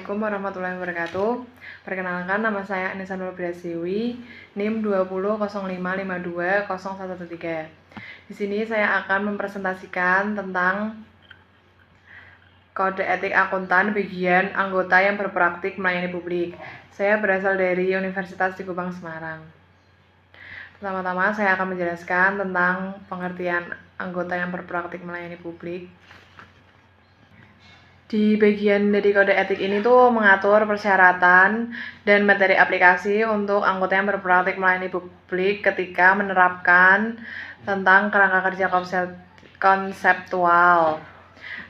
Assalamualaikum warahmatullahi wabarakatuh. Perkenalkan, nama saya Anissa Nur Brasiwi, NIM 20055520113. Di sini saya akan mempresentasikan tentang kode etik akuntan bagian anggota yang berpraktik melayani publik. Saya berasal dari Universitas Di Kupang, Semarang. Pertama-tama saya akan menjelaskan tentang pengertian anggota yang berpraktik melayani publik. Di bagian dari kode etik ini tuh mengatur persyaratan dan materi aplikasi untuk anggota yang berpraktik melayani publik ketika menerapkan tentang kerangka kerja konseptual.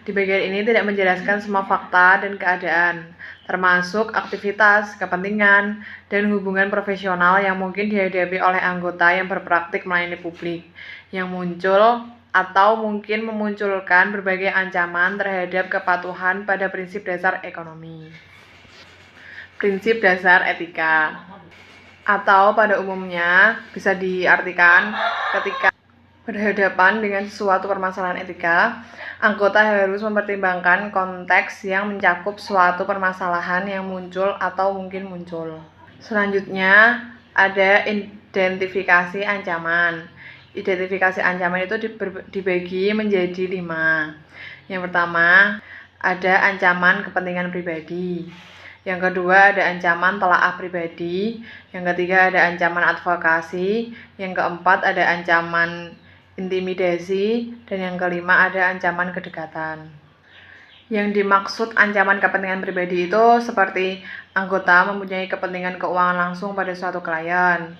Di bagian ini tidak menjelaskan semua fakta dan keadaan, termasuk aktivitas, kepentingan, dan hubungan profesional yang mungkin dihadapi oleh anggota yang berpraktik melayani publik, yang muncul atau mungkin memunculkan berbagai ancaman terhadap kepatuhan pada prinsip dasar ekonomi. Prinsip dasar etika, atau pada umumnya bisa diartikan ketika berhadapan dengan suatu permasalahan etika, anggota harus mempertimbangkan konteks yang mencakup suatu permasalahan yang muncul atau mungkin muncul. Selanjutnya, ada identifikasi ancaman. Identifikasi ancaman itu dibagi menjadi 5. Yang pertama, ada ancaman kepentingan pribadi. Yang kedua, ada ancaman telaah pribadi. Yang ketiga, ada ancaman advokasi. Yang keempat, ada ancaman intimidasi. Dan yang kelima, ada ancaman kedekatan. Yang dimaksud ancaman kepentingan pribadi itu seperti anggota mempunyai kepentingan keuangan langsung pada suatu klien.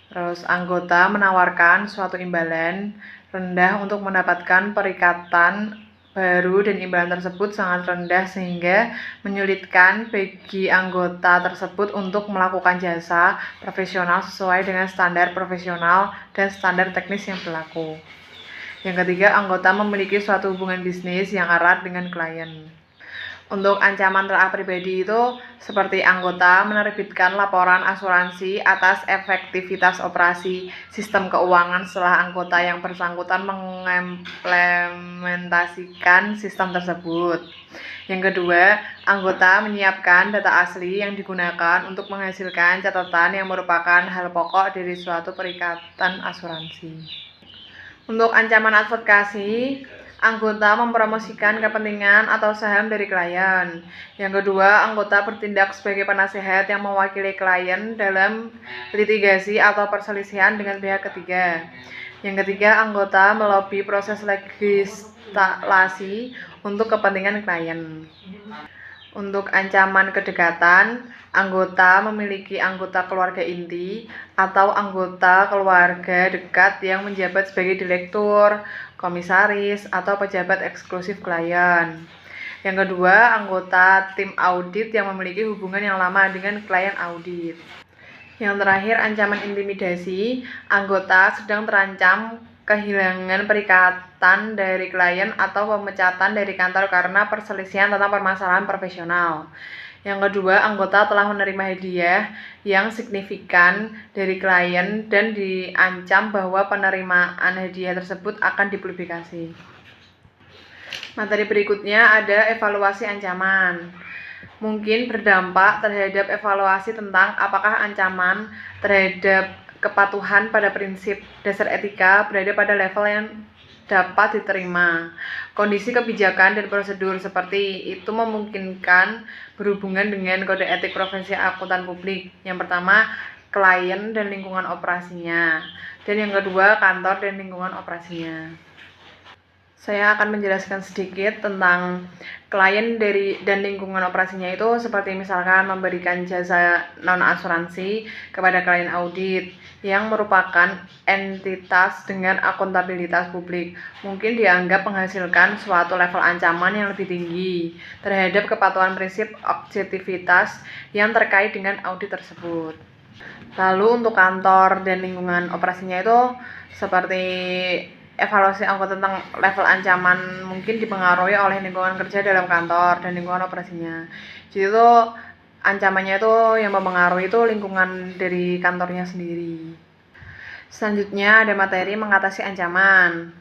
Terus anggota menawarkan suatu imbalan rendah untuk mendapatkan perikatan baru dan imbalan tersebut sangat rendah sehingga menyulitkan bagi anggota tersebut untuk melakukan jasa profesional sesuai dengan standar profesional dan standar teknis yang berlaku. Yang ketiga, anggota memiliki suatu hubungan bisnis yang erat dengan klien. Untuk ancaman telaah pribadi itu seperti anggota menerbitkan laporan asuransi atas efektivitas operasi sistem keuangan setelah anggota yang bersangkutan mengimplementasikan sistem tersebut. Yang kedua, anggota menyiapkan data asli yang digunakan untuk menghasilkan catatan yang merupakan hal pokok dari suatu perikatan asuransi. Untuk ancaman advokasi, anggota mempromosikan kepentingan atau saham dari klien. Yang kedua, anggota bertindak sebagai penasehat yang mewakili klien dalam litigasi atau perselisihan dengan pihak ketiga. Yang ketiga, anggota melobi proses legislasi untuk kepentingan klien. Untuk ancaman kedekatan, anggota memiliki anggota keluarga inti atau anggota keluarga dekat yang menjabat sebagai direktur, komisaris, atau pejabat eksklusif klien. Yang kedua, anggota tim audit yang memiliki hubungan yang lama dengan klien audit. Yang terakhir, ancaman intimidasi, anggota sedang terancam kehilangan perikatan dari klien atau pemecatan dari kantor karena perselisihan tentang permasalahan profesional. Yang kedua, anggota telah menerima hadiah yang signifikan dari klien dan diancam bahwa penerimaan hadiah tersebut akan dipublikasi. Materi berikutnya ada evaluasi ancaman. Mungkin berdampak terhadap evaluasi tentang apakah ancaman terhadap kepatuhan pada prinsip dasar etika berada pada level yang dapat diterima. Kondisi kebijakan dan prosedur seperti itu memungkinkan berhubungan dengan kode etik profesi akuntan publik. Yang pertama, klien dan lingkungan operasinya. Dan yang kedua, kantor dan lingkungan operasinya. Saya akan menjelaskan sedikit tentang klien dan lingkungan operasinya itu seperti misalkan memberikan jasa non-asuransi kepada klien audit yang merupakan entitas dengan akuntabilitas publik. Mungkin dianggap menghasilkan suatu level ancaman yang lebih tinggi terhadap kepatuhan prinsip objektivitas yang terkait dengan audit tersebut. Lalu untuk kantor dan lingkungan operasinya itu seperti evaluasi anggota tentang level ancaman mungkin dipengaruhi oleh lingkungan kerja dalam kantor dan lingkungan operasinya. Jadi itu ancamannya itu yang mempengaruhi itu lingkungan dari kantornya sendiri. Selanjutnya ada materi mengatasi ancaman.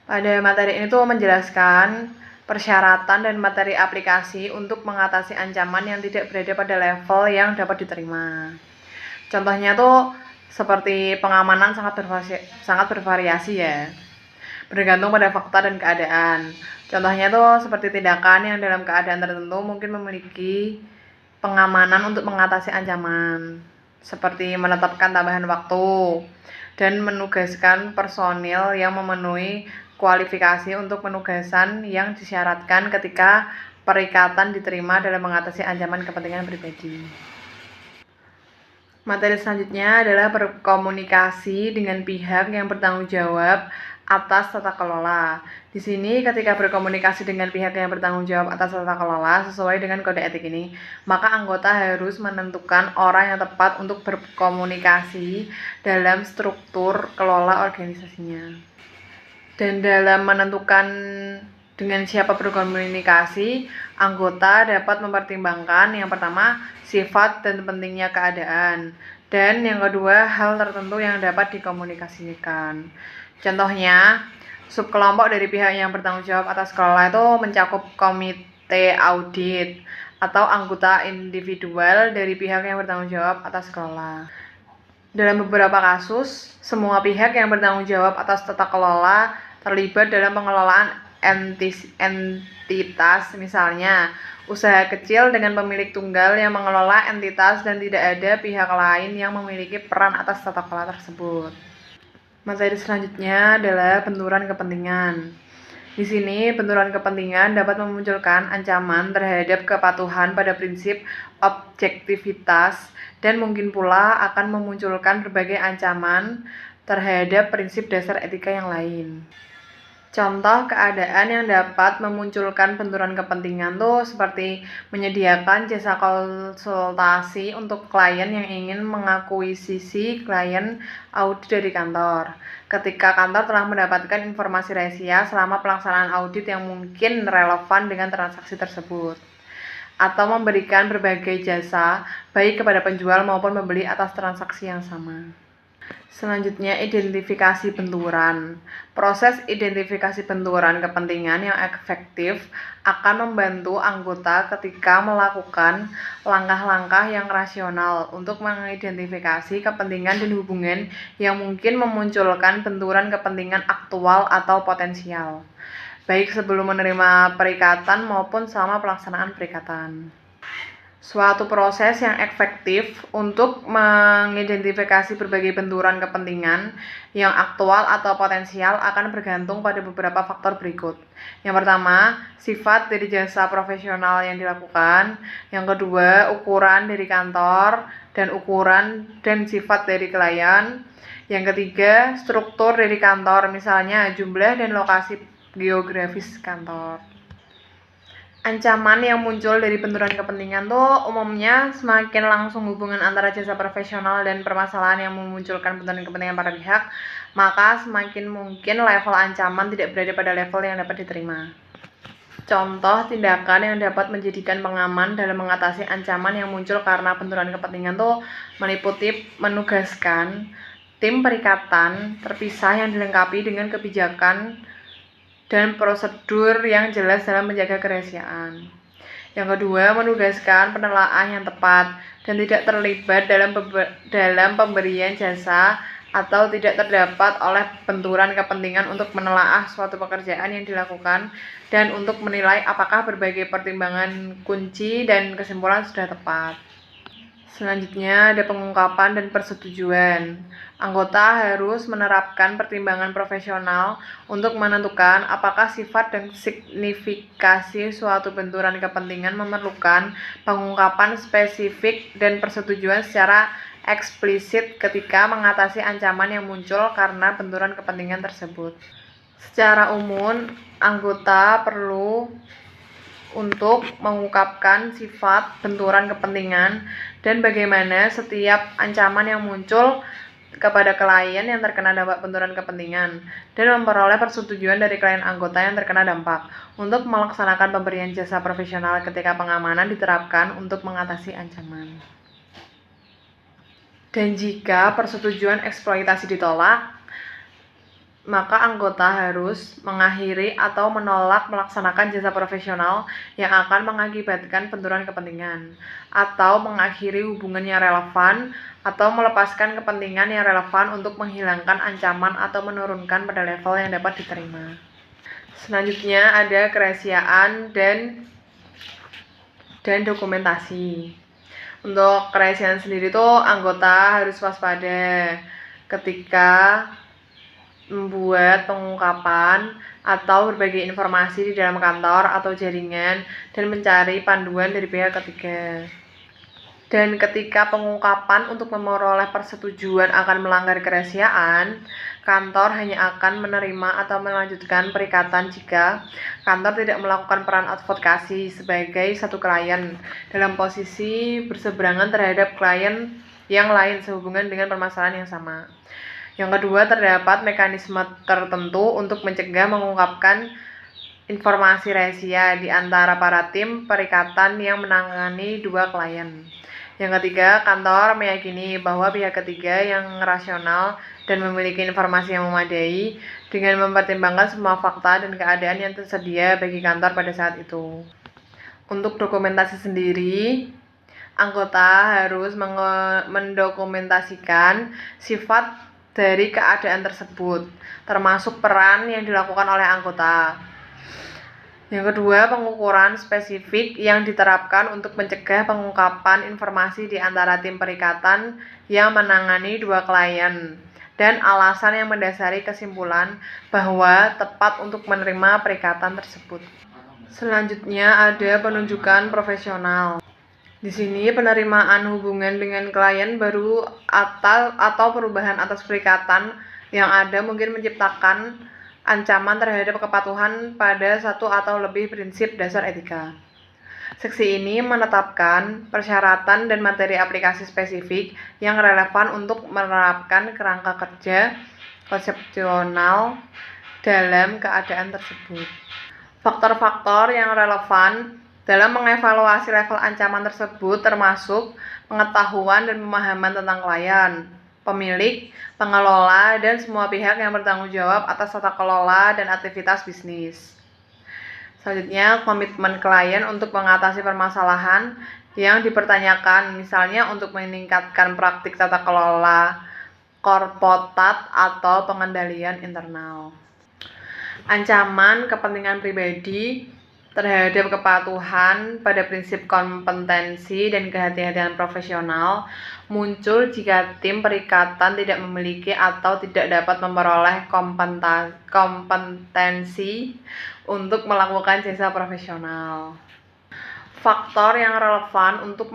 Pada materi ini tuh menjelaskan persyaratan dan materi aplikasi untuk mengatasi ancaman yang tidak berada pada level yang dapat diterima. Contohnya tuh seperti pengamanan sangat bervariasi ya, bergantung pada fakta dan keadaan. Contohnya tuh seperti tindakan yang dalam keadaan tertentu mungkin memiliki pengamanan untuk mengatasi ancaman, seperti menetapkan tambahan waktu dan menugaskan personil yang memenuhi kualifikasi untuk penugasan yang disyaratkan ketika perikatan diterima dalam mengatasi ancaman kepentingan pribadi. Materi selanjutnya adalah berkomunikasi dengan pihak yang bertanggung jawab atas tata kelola. Di sini ketika berkomunikasi dengan pihak yang bertanggung jawab atas tata kelola sesuai dengan kode etik ini, maka anggota harus menentukan orang yang tepat untuk berkomunikasi dalam struktur kelola organisasinya. Dan dalam menentukan dengan siapa berkomunikasi, anggota dapat mempertimbangkan yang pertama, sifat dan pentingnya keadaan, dan yang kedua, hal tertentu yang dapat dikomunikasikan. Contohnya, subkelompok dari pihak yang bertanggung jawab atas kelola itu mencakup komite audit atau anggota individual dari pihak yang bertanggung jawab atas kelola. Dalam beberapa kasus, semua pihak yang bertanggung jawab atas tata kelola terlibat dalam pengelolaan entitas, misalnya usaha kecil dengan pemilik tunggal yang mengelola entitas dan tidak ada pihak lain yang memiliki peran atas tata kelola tersebut. Materi selanjutnya adalah benturan kepentingan. Di sini, benturan kepentingan dapat memunculkan ancaman terhadap kepatuhan pada prinsip objektivitas dan mungkin pula akan memunculkan berbagai ancaman terhadap prinsip dasar etika yang lain. Contoh keadaan yang dapat memunculkan benturan kepentingan tuh seperti menyediakan jasa konsultasi untuk klien yang ingin mengakuisisi klien audit dari kantor. Ketika kantor telah mendapatkan informasi rahasia selama pelaksanaan audit yang mungkin relevan dengan transaksi tersebut. Atau memberikan berbagai jasa baik kepada penjual maupun pembeli atas transaksi yang sama. Selanjutnya, identifikasi benturan. Proses identifikasi benturan kepentingan yang efektif akan membantu anggota ketika melakukan langkah-langkah yang rasional untuk mengidentifikasi kepentingan dan hubungan yang mungkin memunculkan benturan kepentingan aktual atau potensial, baik sebelum menerima perikatan maupun selama pelaksanaan perikatan. Suatu proses yang efektif untuk mengidentifikasi berbagai benturan kepentingan yang aktual atau potensial akan bergantung pada beberapa faktor berikut. Yang pertama, sifat dari jasa profesional yang dilakukan. Yang kedua, ukuran dari kantor dan ukuran dan sifat dari klien. Yang ketiga, struktur dari kantor, misalnya jumlah dan lokasi geografis kantor. Ancaman yang muncul dari benturan kepentingan tuh umumnya semakin langsung hubungan antara jasa profesional dan permasalahan yang memunculkan benturan kepentingan para pihak, maka semakin mungkin level ancaman tidak berada pada level yang dapat diterima. Contoh tindakan yang dapat menjadikan pengaman dalam mengatasi ancaman yang muncul karena benturan kepentingan tuh meliputi menugaskan tim perikatan terpisah yang dilengkapi dengan kebijakan dan prosedur yang jelas dalam menjaga kerahasiaan. Yang kedua, menugaskan penelaah yang tepat dan tidak terlibat dalam pemberian jasa atau tidak terdapat oleh benturan kepentingan untuk menelaah suatu pekerjaan yang dilakukan dan untuk menilai apakah berbagai pertimbangan kunci dan kesimpulan sudah tepat. Selanjutnya ada pengungkapan dan persetujuan. Anggota harus menerapkan pertimbangan profesional untuk menentukan apakah sifat dan signifikasi suatu benturan kepentingan memerlukan pengungkapan spesifik dan persetujuan secara eksplisit ketika mengatasi ancaman yang muncul karena benturan kepentingan tersebut. Secara umum, anggota perlu untuk mengungkapkan sifat benturan kepentingan dan bagaimana setiap ancaman yang muncul kepada klien yang terkena dampak benturan kepentingan dan memperoleh persetujuan dari klien anggota yang terkena dampak untuk melaksanakan pemberian jasa profesional ketika pengamanan diterapkan untuk mengatasi ancaman. Dan jika persetujuan eksploitasi ditolak, maka anggota harus mengakhiri atau menolak melaksanakan jasa profesional yang akan mengakibatkan benturan kepentingan, atau mengakhiri hubungan yang relevan, atau melepaskan kepentingan yang relevan untuk menghilangkan ancaman atau menurunkan pada level yang dapat diterima. Selanjutnya ada kerahasiaan dan dokumentasi. Untuk kerahasiaan sendiri tuh anggota harus waspada ketika membuat pengungkapan atau berbagi informasi di dalam kantor atau jaringan dan mencari panduan dari pihak ketiga. Dan ketika pengungkapan untuk memperoleh persetujuan akan melanggar kerahasiaan, kantor hanya akan menerima atau melanjutkan perikatan jika kantor tidak melakukan peran advokasi sebagai satu klien dalam posisi berseberangan terhadap klien yang lain sehubungan dengan permasalahan yang sama. Yang kedua, terdapat mekanisme tertentu untuk mencegah mengungkapkan informasi rahasia di antara para tim perikatan yang menangani dua klien. Yang ketiga, kantor meyakini bahwa pihak ketiga yang rasional dan memiliki informasi yang memadai dengan mempertimbangkan semua fakta dan keadaan yang tersedia bagi kantor pada saat itu. Untuk dokumentasi sendiri, anggota harus mendokumentasikan sifat dari keadaan tersebut, termasuk peran yang dilakukan oleh anggota. Yang kedua, pengukuran spesifik yang diterapkan untuk mencegah pengungkapan informasi di antara tim perikatan yang menangani dua klien, dan alasan yang mendasari kesimpulan bahwa tepat untuk menerima perikatan tersebut. Selanjutnya ada penunjukan profesional. Di sini penerimaan hubungan dengan klien baru atau perubahan atas perikatan yang ada mungkin menciptakan ancaman terhadap kepatuhan pada satu atau lebih prinsip dasar etika. Seksi ini menetapkan persyaratan dan materi aplikasi spesifik yang relevan untuk menerapkan kerangka kerja konsepsional dalam keadaan tersebut. Faktor-faktor yang relevan dalam mengevaluasi level ancaman tersebut termasuk pengetahuan dan pemahaman tentang klien, pemilik, pengelola, dan semua pihak yang bertanggung jawab atas tata kelola dan aktivitas bisnis. Selanjutnya, komitmen klien untuk mengatasi permasalahan yang dipertanyakan, misalnya untuk meningkatkan praktik tata kelola korporat atau pengendalian internal. Ancaman kepentingan pribadi terhadap kepatuhan pada prinsip kompetensi dan kehati-hatian profesional muncul jika tim perikatan tidak memiliki atau tidak dapat memperoleh kompetensi untuk melakukan jasa profesional. Faktor yang relevan untuk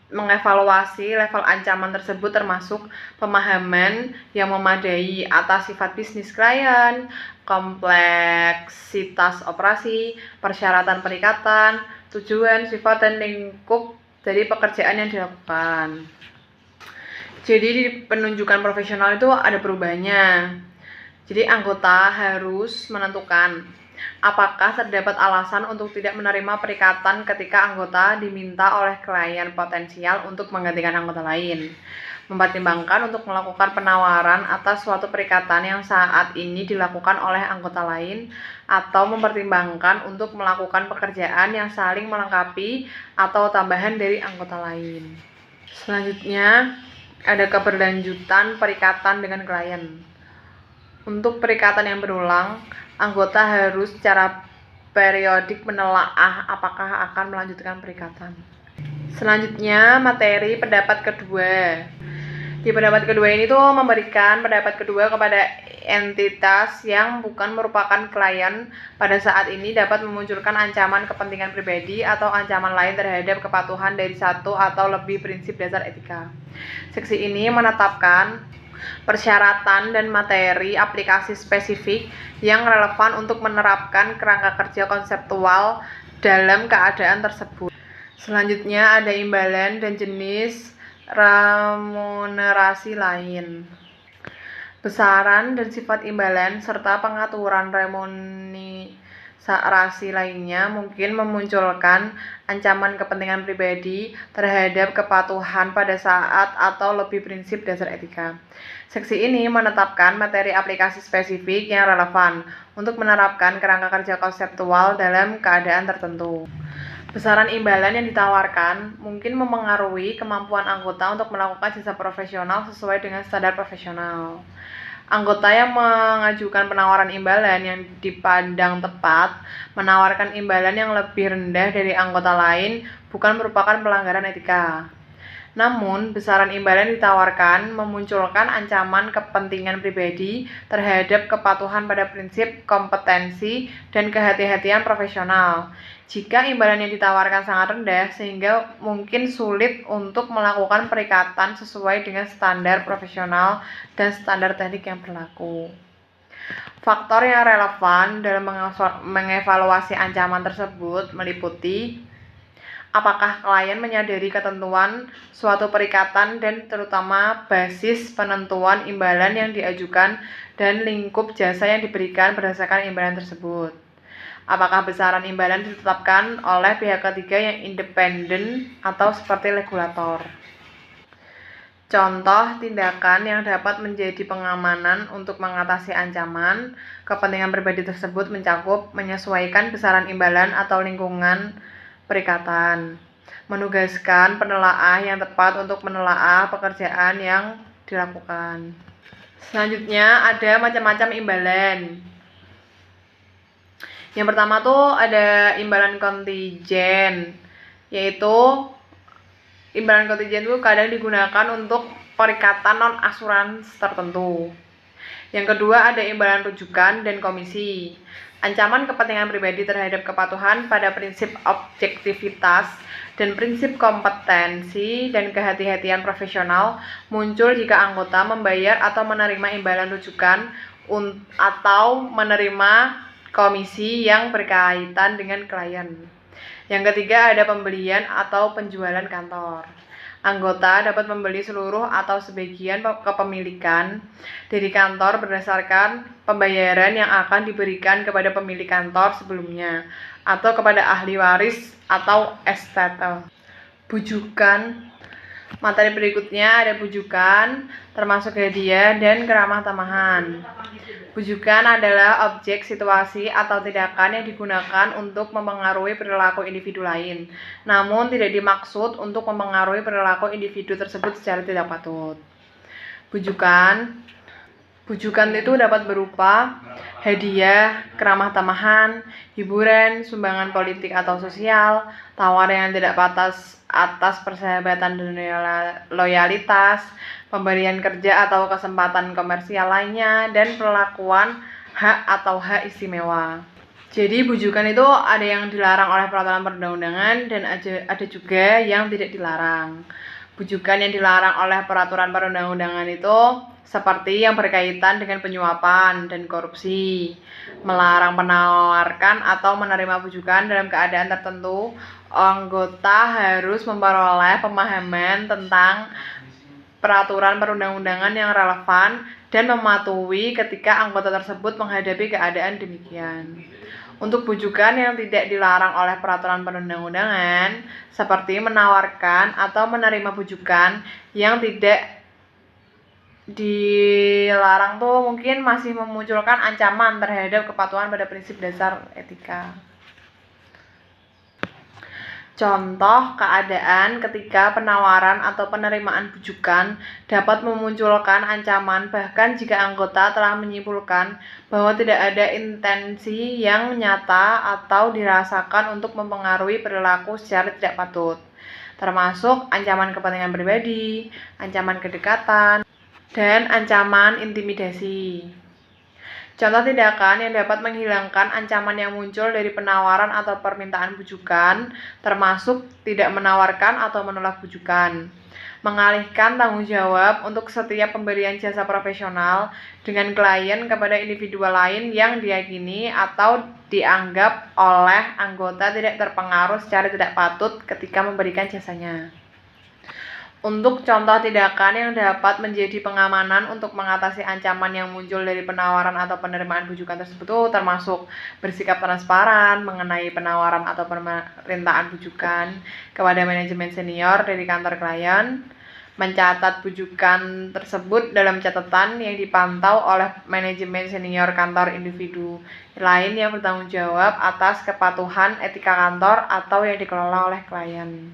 mengevaluasi level ancaman tersebut termasuk pemahaman yang memadai atas sifat bisnis klien, kompleksitas operasi, persyaratan perikatan, tujuan, sifat, dan lingkup dari pekerjaan yang dilakukan. Jadi di penunjukan profesional itu ada perubahannya. Jadi anggota harus menentukan apakah terdapat alasan untuk tidak menerima perikatan ketika anggota diminta oleh klien potensial untuk menggantikan anggota lain. Mempertimbangkan untuk melakukan penawaran atas suatu perikatan yang saat ini dilakukan oleh anggota lain, atau mempertimbangkan untuk melakukan pekerjaan yang saling melengkapi atau tambahan dari anggota lain. Selanjutnya, ada keberlanjutan perikatan dengan klien. Untuk perikatan yang berulang, anggota harus secara periodik menelaah apakah akan melanjutkan perikatan. Selanjutnya, materi pendapat kedua. Di pendapat kedua ini tuh memberikan pendapat kedua kepada entitas yang bukan merupakan klien pada saat ini dapat memunculkan ancaman kepentingan pribadi atau ancaman lain terhadap kepatuhan dari satu atau lebih prinsip dasar etika. Seksi ini menetapkan persyaratan dan materi aplikasi spesifik yang relevan untuk menerapkan kerangka kerja konseptual dalam keadaan tersebut. Selanjutnya ada imbalan dan jenis remunerasi lain. Besaran dan sifat imbalan serta pengaturan remunerasi rasi lainnya mungkin memunculkan ancaman kepentingan pribadi terhadap kepatuhan pada saat atau lebih prinsip dasar etika. Seksi ini menetapkan materi aplikasi spesifik yang relevan untuk menerapkan kerangka kerja konseptual dalam keadaan tertentu. Besaran imbalan yang ditawarkan mungkin memengaruhi kemampuan anggota untuk melakukan jasa profesional sesuai dengan standar profesional. Anggota yang mengajukan penawaran imbalan yang dipandang tepat menawarkan imbalan yang lebih rendah dari anggota lain bukan merupakan pelanggaran etika. Namun, besaran imbalan ditawarkan memunculkan ancaman kepentingan pribadi terhadap kepatuhan pada prinsip kompetensi dan kehati-hatian profesional. Jika imbalan yang ditawarkan sangat rendah, sehingga mungkin sulit untuk melakukan perikatan sesuai dengan standar profesional dan standar teknik yang berlaku. Faktor yang relevan dalam mengevaluasi ancaman tersebut meliputi apakah klien menyadari ketentuan suatu perikatan dan terutama basis penentuan imbalan yang diajukan dan lingkup jasa yang diberikan berdasarkan imbalan tersebut. Apakah besaran imbalan ditetapkan oleh pihak ketiga yang independen atau seperti regulator. Contoh tindakan yang dapat menjadi pengamanan untuk mengatasi ancaman kepentingan pribadi tersebut mencakup menyesuaikan besaran imbalan atau lingkungan perikatan, menugaskan penelaah yang tepat untuk menelaah pekerjaan yang dilakukan. Selanjutnya ada macam-macam imbalan. Yang pertama tuh ada imbalan kontingent, yaitu imbalan kontingent itu kadang digunakan untuk perikatan non-asurans tertentu. Yang kedua ada imbalan rujukan dan komisi. Ancaman kepentingan pribadi terhadap kepatuhan pada prinsip objektivitas dan prinsip kompetensi dan kehati-hatian profesional muncul jika anggota membayar atau menerima imbalan rujukan atau menerima komisi yang berkaitan dengan klien. Yang ketiga ada pembelian atau penjualan kantor. Anggota dapat membeli seluruh atau sebagian kepemilikan dari kantor berdasarkan pembayaran yang akan diberikan kepada pemilik kantor sebelumnya atau kepada ahli waris atau estate. Bujukan. Materi berikutnya ada bujukan, termasuk hadiah dan keramah tamahan. Bujukan adalah objek, situasi, atau tindakan yang digunakan untuk mempengaruhi perilaku individu lain, namun tidak dimaksud untuk mempengaruhi perilaku individu tersebut secara tidak patut. Bujukan itu dapat berupa hadiah, keramah tamahan, hiburan, sumbangan politik atau sosial, tawaran yang tidak batas atas persahabatan dan loyalitas, pemberian kerja atau kesempatan komersial lainnya, dan perlakuan hak atau hak istimewa. Jadi bujukan itu ada yang dilarang oleh peraturan perundang-undangan dan ada juga yang tidak dilarang. Bujukan yang dilarang oleh peraturan perundang-undangan itu seperti yang berkaitan dengan penyuapan dan korupsi, melarang menawarkan atau menerima bujukan dalam keadaan tertentu. Anggota harus memperoleh pemahaman tentang peraturan perundang-undangan yang relevan dan mematuhi ketika anggota tersebut menghadapi keadaan demikian. Untuk bujukan yang tidak dilarang oleh peraturan perundang-undangan, seperti menawarkan atau menerima bujukan yang tidak dilarang tuh mungkin masih memunculkan ancaman terhadap kepatuhan pada prinsip dasar etika. Contoh keadaan ketika penawaran atau penerimaan bujukan dapat memunculkan ancaman bahkan jika anggota telah menyimpulkan bahwa tidak ada intensi yang nyata atau dirasakan untuk mempengaruhi perilaku secara tidak patut, termasuk ancaman kepentingan pribadi, ancaman kedekatan, dan ancaman intimidasi. Contoh tindakan yang dapat menghilangkan ancaman yang muncul dari penawaran atau permintaan bujukan, termasuk tidak menawarkan atau menolak bujukan, mengalihkan tanggung jawab untuk setiap pemberian jasa profesional dengan klien kepada individu lain yang diyakini atau dianggap oleh anggota tidak terpengaruh secara tidak patut ketika memberikan jasanya. Untuk contoh tindakan yang dapat menjadi pengamanan untuk mengatasi ancaman yang muncul dari penawaran atau penerimaan bujukan tersebut termasuk bersikap transparan mengenai penawaran atau permintaan bujukan kepada manajemen senior dari kantor klien, mencatat bujukan tersebut dalam catatan yang dipantau oleh manajemen senior kantor individu lain yang bertanggung jawab atas kepatuhan etika kantor atau yang dikelola oleh klien.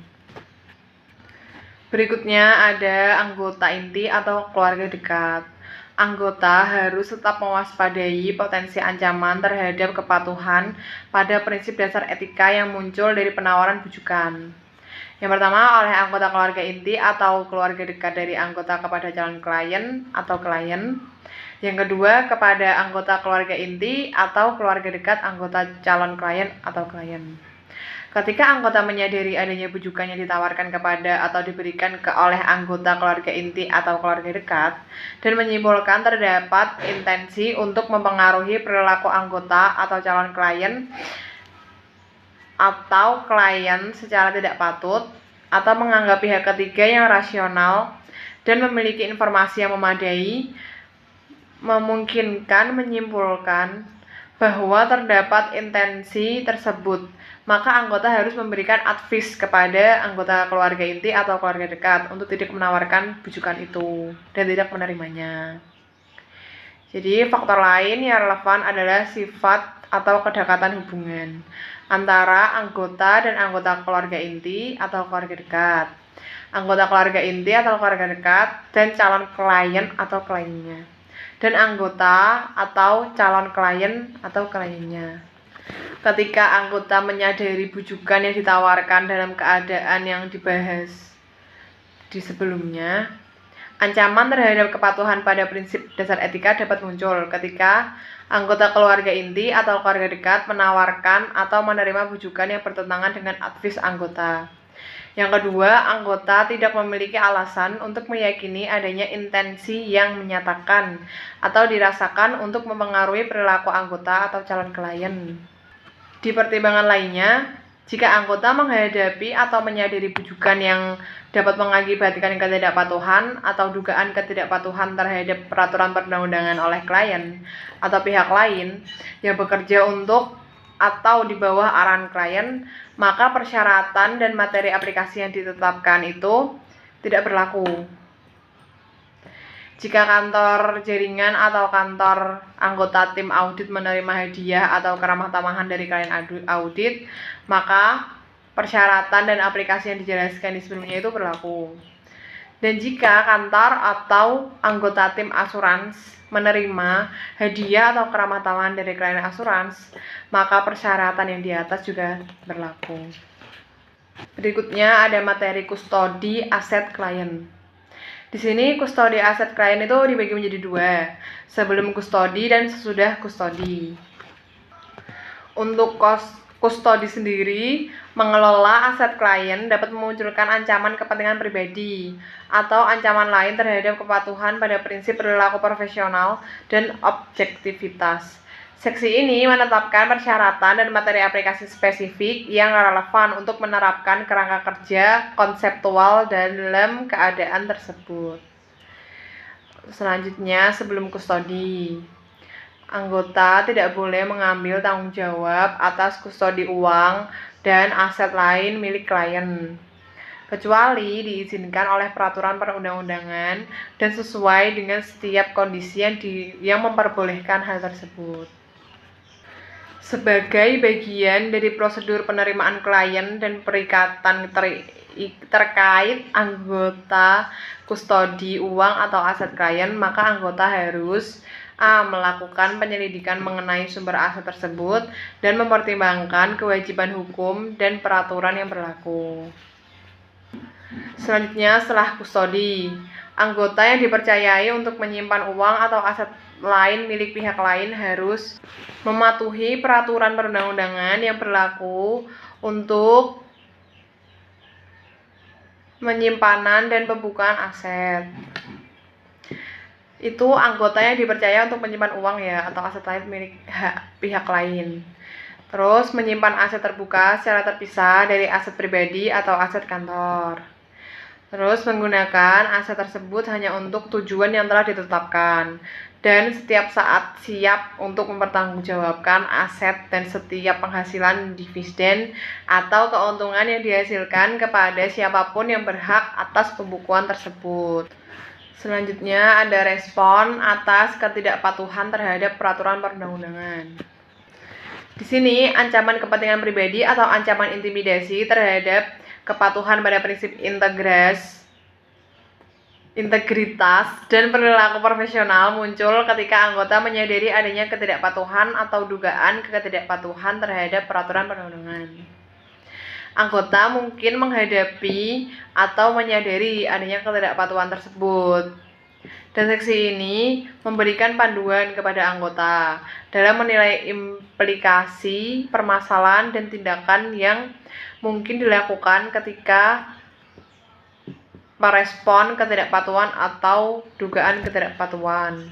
Berikutnya ada anggota inti atau keluarga dekat. Anggota harus tetap mewaspadai potensi ancaman terhadap kepatuhan pada prinsip dasar etika yang muncul dari penawaran bujukan. Yang pertama, oleh anggota keluarga inti atau keluarga dekat dari anggota kepada calon klien atau klien. Yang kedua, kepada anggota keluarga inti atau keluarga dekat anggota calon klien atau klien. Ketika anggota menyadari adanya bujukan yang ditawarkan kepada atau diberikan oleh anggota keluarga inti atau keluarga dekat dan menyimpulkan terdapat intensi untuk mempengaruhi perilaku anggota atau calon klien atau klien secara tidak patut atau menganggap pihak ketiga yang rasional dan memiliki informasi yang memadai, memungkinkan menyimpulkan bahwa terdapat intensi tersebut, maka anggota harus memberikan advis kepada anggota keluarga inti atau keluarga dekat untuk tidak menawarkan bujukan itu dan tidak menerimanya. Jadi faktor lain yang relevan adalah sifat atau kedekatan hubungan antara anggota dan anggota keluarga inti atau keluarga dekat, anggota keluarga inti atau keluarga dekat dan calon klien atau kliennya, dan anggota atau calon klien atau kliennya. Ketika anggota menyadari bujukan yang ditawarkan dalam keadaan yang dibahas di sebelumnya, ancaman terhadap kepatuhan pada prinsip dasar etika dapat muncul ketika anggota keluarga inti atau keluarga dekat menawarkan atau menerima bujukan yang bertentangan dengan advis anggota. Yang kedua, anggota tidak memiliki alasan untuk meyakini adanya intensi yang menyatakan atau dirasakan untuk mempengaruhi perilaku anggota atau calon klien. Di pertimbangan lainnya, jika anggota menghadapi atau menyadari bujukan yang dapat mengakibatkan ketidakpatuhan atau dugaan ketidakpatuhan terhadap peraturan perundang-undangan oleh klien atau pihak lain yang bekerja untuk atau di bawah arahan klien, maka persyaratan dan materi aplikasi yang ditetapkan itu tidak berlaku. Jika kantor jaringan atau kantor anggota tim audit menerima hadiah atau keramah tamahan dari klien audit, maka persyaratan dan aplikasi yang dijelaskan di sebelumnya itu berlaku. Dan jika kantor atau anggota tim asurans menerima hadiah atau keramah tamahan dari klien asurans, maka persyaratan yang di atas juga berlaku. Berikutnya ada materi kustodi aset klien. Di sini kustodi aset klien itu dibagi menjadi dua, sebelum kustodi dan sesudah kustodi. Untuk kustodi sendiri, mengelola aset klien dapat memunculkan ancaman kepentingan pribadi atau ancaman lain terhadap kepatuhan pada prinsip perilaku profesional dan objektivitas. Seksi ini menetapkan persyaratan dan materi aplikasi spesifik yang relevan untuk menerapkan kerangka kerja konseptual dalam keadaan tersebut. Selanjutnya, sebelum kustodi, anggota tidak boleh mengambil tanggung jawab atas kustodi uang dan aset lain milik klien, kecuali diizinkan oleh peraturan perundang-undangan dan sesuai dengan setiap kondisi yang memperbolehkan hal tersebut. Sebagai bagian dari prosedur penerimaan klien dan perikatan terkait anggota kustodi uang atau aset klien, maka anggota harus melakukan penyelidikan mengenai sumber aset tersebut dan mempertimbangkan kewajiban hukum dan peraturan yang berlaku. Selanjutnya, setelah kustodi, anggota yang dipercayai untuk menyimpan uang atau aset lain milik pihak lain harus mematuhi peraturan perundang-undangan yang berlaku untuk penyimpanan dan pembukaan aset. Itu anggota yang dipercaya untuk menyimpan uang ya atau aset lain milik pihak lain. Terus menyimpan aset terbuka secara terpisah dari aset pribadi atau aset kantor. Terus menggunakan aset tersebut hanya untuk tujuan yang telah ditetapkan dan setiap saat siap untuk mempertanggungjawabkan aset dan setiap penghasilan dividen atau keuntungan yang dihasilkan kepada siapapun yang berhak atas pembukuan tersebut. Selanjutnya ada respon atas ketidakpatuhan terhadap peraturan perundang-undangan. Di sini ancaman kepentingan pribadi atau ancaman intimidasi terhadap kepatuhan pada prinsip integritas dan perilaku profesional muncul ketika anggota menyadari adanya ketidakpatuhan atau dugaan ketidakpatuhan terhadap peraturan perundang-undangan. Anggota mungkin menghadapi atau menyadari adanya ketidakpatuhan tersebut. Dan seksi ini memberikan panduan kepada anggota dalam menilai implikasi, permasalahan, dan tindakan yang mungkin dilakukan ketika merespon ketidakpatuhan atau dugaan ketidakpatuhan.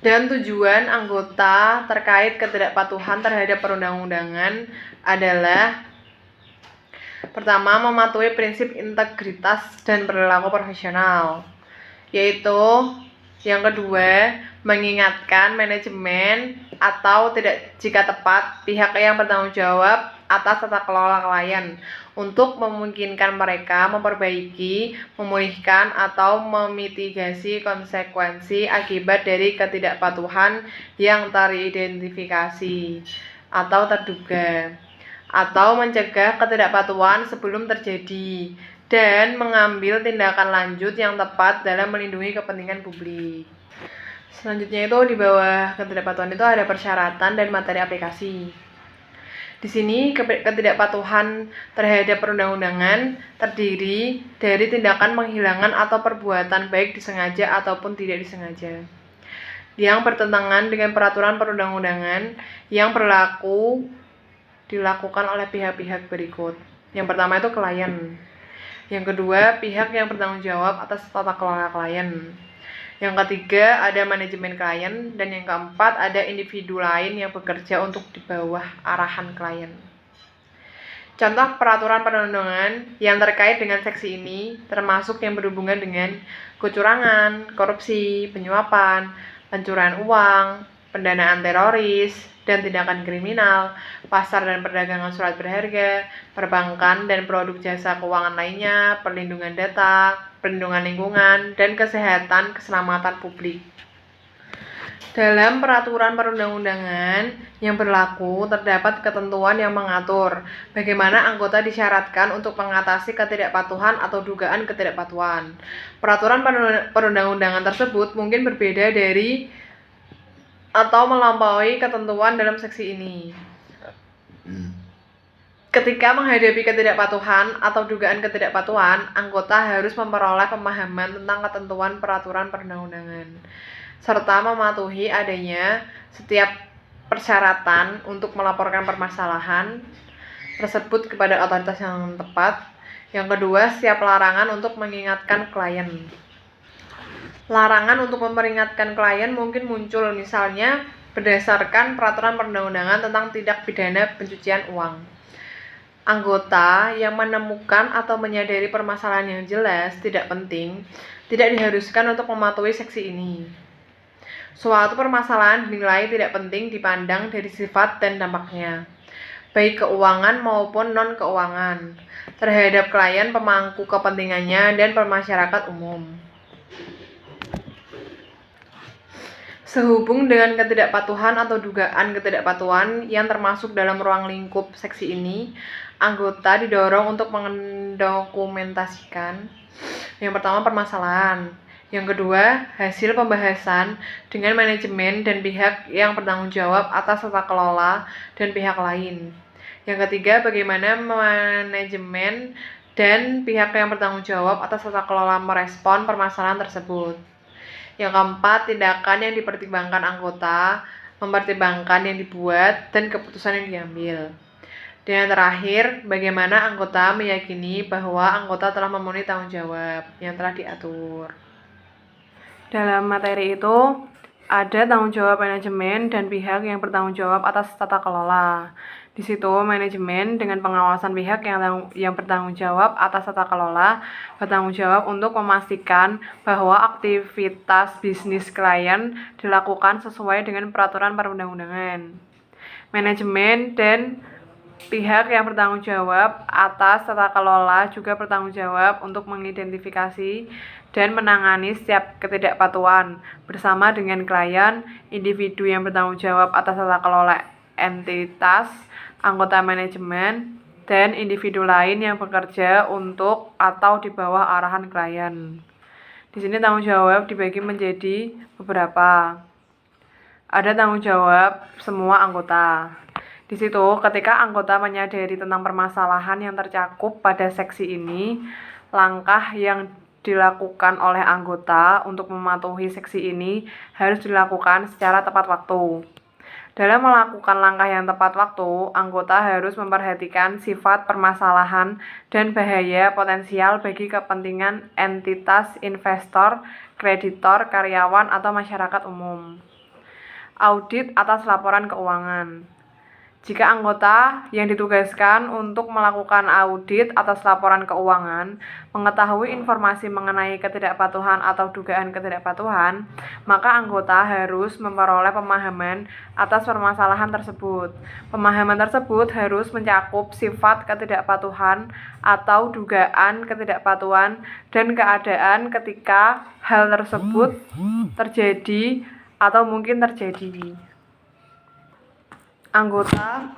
Dan tujuan anggota terkait ketidakpatuhan terhadap perundang-undangan adalah pertama, mematuhi prinsip integritas dan perilaku profesional, yaitu yang kedua, mengingatkan manajemen atau jika tepat pihak yang bertanggung jawab atas tata kelola klien untuk memungkinkan mereka memperbaiki, memulihkan atau memitigasi konsekuensi akibat dari ketidakpatuhan yang teridentifikasi atau terduga, atau mencegah ketidakpatuhan sebelum terjadi dan mengambil tindakan lanjut yang tepat dalam melindungi kepentingan publik. Selanjutnya itu di bawah ketidakpatuhan itu ada persyaratan dan materi aplikasi. Di sini ketidakpatuhan terhadap perundang-undangan terdiri dari tindakan menghilangkan atau perbuatan baik disengaja ataupun tidak disengaja yang bertentangan dengan peraturan perundang-undangan yang berlaku dilakukan oleh pihak-pihak berikut. Yang pertama itu klien. Yang kedua, pihak yang bertanggung jawab atas tata kelola klien. Yang ketiga, ada manajemen klien. Dan yang keempat, ada individu lain yang bekerja untuk di bawah arahan klien. Contoh peraturan perundang-undangan yang terkait dengan seksi ini termasuk yang berhubungan dengan kecurangan, korupsi, penyuapan, pencurian uang, pendanaan teroris, dan tindakan kriminal, pasar dan perdagangan surat berharga, perbankan dan produk jasa keuangan lainnya, perlindungan data, perlindungan lingkungan, dan kesehatan keselamatan publik. Dalam peraturan perundang-undangan yang berlaku, terdapat ketentuan yang mengatur bagaimana anggota disyaratkan untuk mengatasi ketidakpatuhan atau dugaan ketidakpatuhan. Peraturan perundang-undangan tersebut mungkin berbeda dari atau melampaui ketentuan dalam seksi ini. Ketika menghadapi ketidakpatuhan atau dugaan ketidakpatuhan, anggota harus memperoleh pemahaman tentang ketentuan peraturan perundang-undangan, serta mematuhi adanya setiap persyaratan untuk melaporkan permasalahan tersebut kepada otoritas yang tepat. Yang kedua, siap larangan untuk mengingatkan klien. Larangan untuk memperingatkan klien mungkin muncul misalnya berdasarkan peraturan perundang-undangan tentang tindak pidana pencucian uang. Anggota yang menemukan atau menyadari permasalahan yang jelas tidak penting tidak diharuskan untuk mematuhi seksi ini. Suatu permasalahan dinilai tidak penting dipandang dari sifat dan dampaknya, baik keuangan maupun non-keuangan, terhadap klien, pemangku kepentingannya, dan masyarakat umum. Sehubung dengan ketidakpatuhan atau dugaan ketidakpatuhan yang termasuk dalam ruang lingkup seksi ini, anggota didorong untuk mendokumentasikan yang pertama permasalahan, yang kedua hasil pembahasan dengan manajemen dan pihak yang bertanggung jawab atas tata kelola dan pihak lain, yang ketiga bagaimana manajemen dan pihak yang bertanggung jawab atas tata kelola merespon permasalahan tersebut. Yang keempat, tindakan yang dipertimbangkan anggota, mempertimbangkan yang dibuat, dan keputusan yang diambil. Dan yang terakhir, bagaimana anggota meyakini bahwa anggota telah memenuhi tanggung jawab yang telah diatur. Dalam materi itu, ada tanggung jawab manajemen dan pihak yang bertanggung jawab atas tata kelola. Di situ manajemen dengan pengawasan pihak yang bertanggung jawab atas tata kelola bertanggung jawab untuk memastikan bahwa aktivitas bisnis klien dilakukan sesuai dengan peraturan perundang-undangan. Manajemen dan pihak yang bertanggung jawab atas tata kelola juga bertanggung jawab untuk mengidentifikasi dan menangani setiap ketidakpatuhan bersama dengan klien, individu yang bertanggung jawab atas tata kelola entitas, anggota manajemen, dan individu lain yang bekerja untuk atau di bawah arahan klien. Di sini tanggung jawab dibagi menjadi beberapa. Ada tanggung jawab semua anggota. Di situ, ketika anggota menyadari tentang permasalahan yang tercakup pada seksi ini, langkah yang dilakukan oleh anggota untuk mematuhi seksi ini harus dilakukan secara tepat waktu. Dalam melakukan langkah yang tepat waktu, anggota harus memperhatikan sifat permasalahan dan bahaya potensial bagi kepentingan entitas investor, kreditor, karyawan, atau masyarakat umum. Audit atas laporan keuangan. Jika anggota yang ditugaskan untuk melakukan audit atas laporan keuangan mengetahui informasi mengenai ketidakpatuhan atau dugaan ketidakpatuhan, maka anggota harus memperoleh pemahaman atas permasalahan tersebut. Pemahaman tersebut harus mencakup sifat ketidakpatuhan atau dugaan ketidakpatuhan dan keadaan ketika hal tersebut terjadi atau mungkin terjadi. Anggota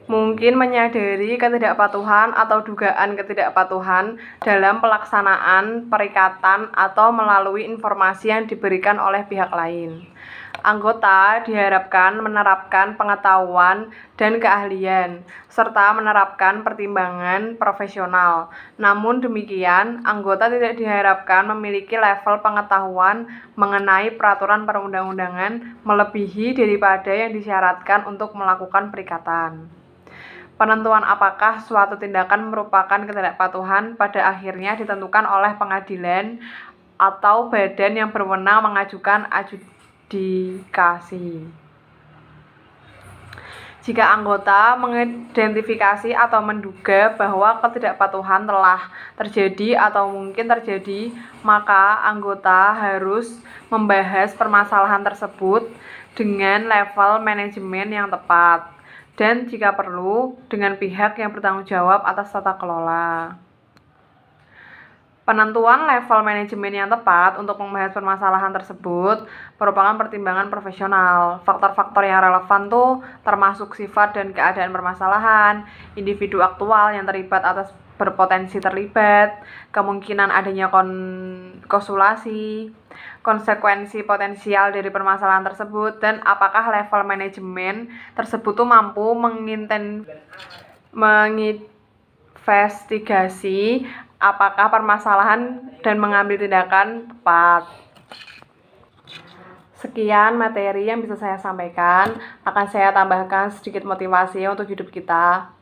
mungkin menyadari ketidakpatuhan atau dugaan ketidakpatuhan dalam pelaksanaan perikatan atau melalui informasi yang diberikan oleh pihak lain. Anggota diharapkan menerapkan pengetahuan dan keahlian, serta menerapkan pertimbangan profesional. Namun demikian, anggota tidak diharapkan memiliki level pengetahuan mengenai peraturan perundang-undangan melebihi daripada yang disyaratkan untuk melakukan perikatan. Penentuan apakah suatu tindakan merupakan ketidakpatuhan pada akhirnya ditentukan oleh pengadilan atau badan yang berwenang mengajukan adjudikasi. Jika anggota mengidentifikasi atau menduga bahwa ketidakpatuhan telah terjadi atau mungkin terjadi, maka anggota harus membahas permasalahan tersebut dengan level manajemen yang tepat dan jika perlu dengan pihak yang bertanggung jawab atas tata kelola. Penentuan level manajemen yang tepat untuk membahas permasalahan tersebut merupakan pertimbangan profesional. Faktor-faktor yang relevan tuh termasuk sifat dan keadaan permasalahan, individu aktual yang terlibat atas berpotensi terlibat, kemungkinan adanya konsulasi, konsekuensi potensial dari permasalahan tersebut, dan apakah level manajemen tersebut tuh mampu menginvestigasi apakah permasalahan dan mengambil tindakan tepat. Sekian materi yang bisa saya sampaikan, akan saya tambahkan sedikit motivasi untuk hidup kita.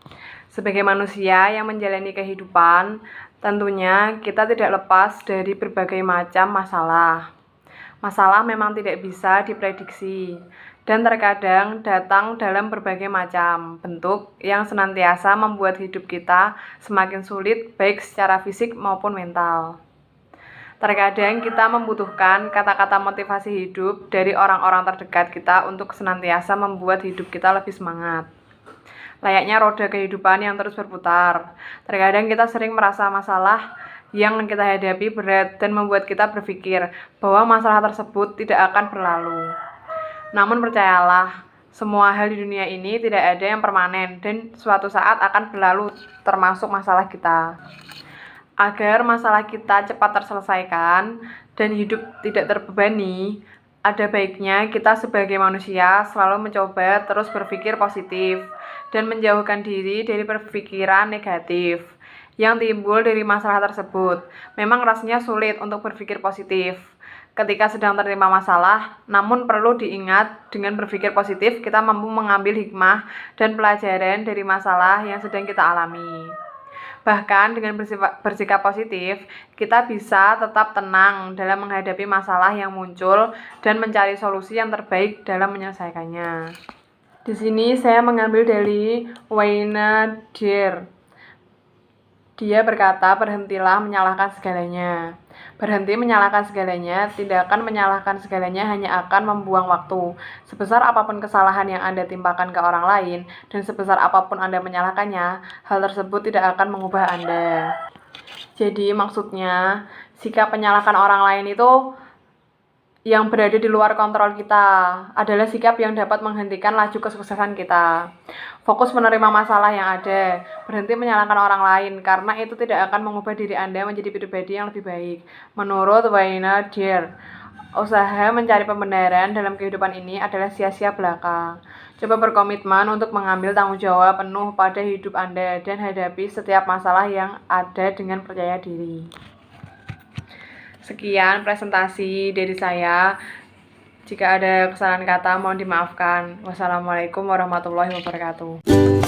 Sebagai manusia yang menjalani kehidupan, tentunya kita tidak lepas dari berbagai macam masalah. Masalah memang tidak bisa diprediksi dan terkadang datang dalam berbagai macam bentuk yang senantiasa membuat hidup kita semakin sulit baik secara fisik maupun mental. Terkadang kita membutuhkan kata-kata motivasi hidup dari orang-orang terdekat kita untuk senantiasa membuat hidup kita lebih semangat. Layaknya roda kehidupan yang terus berputar. Terkadang kita sering merasa masalah yang kita hadapi berat dan membuat kita berpikir bahwa masalah tersebut tidak akan berlalu. Namun percayalah, semua hal di dunia ini tidak ada yang permanen dan suatu saat akan berlalu, termasuk masalah kita. Agar masalah kita cepat terselesaikan dan hidup tidak terbebani, ada baiknya kita sebagai manusia selalu mencoba terus berpikir positif dan menjauhkan diri dari berpikiran negatif yang timbul dari masalah tersebut. Memang rasanya sulit untuk berpikir positif ketika sedang tertimpa masalah, namun perlu diingat dengan berpikir positif kita mampu mengambil hikmah dan pelajaran dari masalah yang sedang kita alami. Bahkan dengan bersikap positif, kita bisa tetap tenang dalam menghadapi masalah yang muncul dan mencari solusi yang terbaik dalam menyelesaikannya. Di sini saya mengambil dari Wayne Dyer. Dia berkata, berhentilah menyalahkan segalanya. Berhenti menyalahkan segalanya, tindakan menyalahkan segalanya hanya akan membuang waktu. Sebesar apapun kesalahan yang Anda timpakan ke orang lain, dan sebesar apapun Anda menyalahkannya, hal tersebut tidak akan mengubah Anda. Jadi maksudnya, sikap menyalahkan orang lain itu yang berada di luar kontrol kita adalah sikap yang dapat menghentikan laju kesuksesan kita. Fokus menerima masalah yang ada, berhenti menyalahkan orang lain, karena itu tidak akan mengubah diri Anda menjadi pribadi yang lebih baik. Menurut Wayne Dyer, usaha mencari pembenaran dalam kehidupan ini adalah sia-sia belaka. Coba berkomitmen untuk mengambil tanggung jawab penuh pada hidup Anda dan hadapi setiap masalah yang ada dengan percaya diri. Sekian presentasi dari saya. Jika ada kesalahan kata mohon dimaafkan. Wassalamualaikum warahmatullahi wabarakatuh.